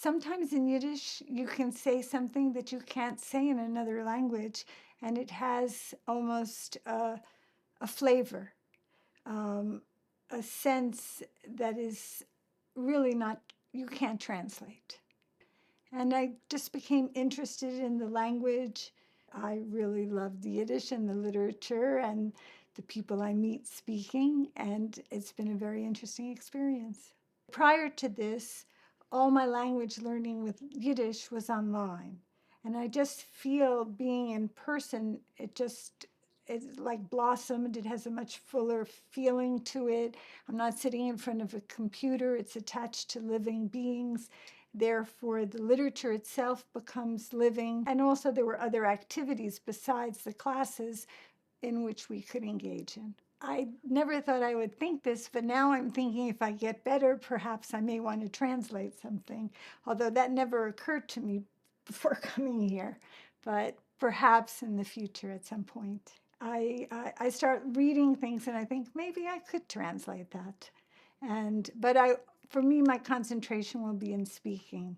Sometimes in Yiddish, you can say something that you can't say in another language, and it has almost a flavor, um, a sense that is really not, you can't translate. And I just became interested in the language. I really loved Yiddish and the literature and the people I meet speaking, and it's been a very interesting experience. Prior to this, all my language learning with Yiddish was online. And I just feel being in person, it like blossomed. It has a much fuller feeling to it. I'm not sitting in front of a computer. It's attached to living beings. Therefore, the literature itself becomes living. And also there were other activities besides the classes in which we could engage in. I never thought I would think this, but now I'm thinking if I get better, perhaps I may want to translate something, although that never occurred to me before coming here, but perhaps in the future at some point. I start reading things and I think maybe I could translate that. For me, my concentration will be in speaking.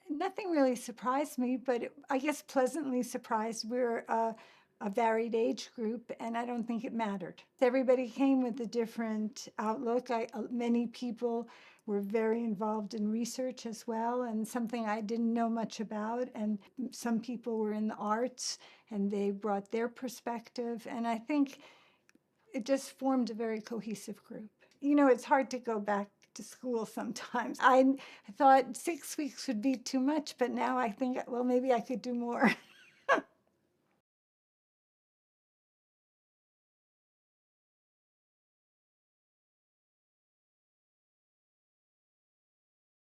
Nothing really surprised me, but I guess pleasantly surprised. We're a varied age group, and I don't think it mattered. Everybody came with a different outlook. Many people were very involved in research as well, and something I didn't know much about. And some people were in the arts, and they brought their perspective. And I think it just formed a very cohesive group. You know, it's hard to go back to school sometimes. I thought 6 weeks would be too much, but now I think, well, maybe I could do more.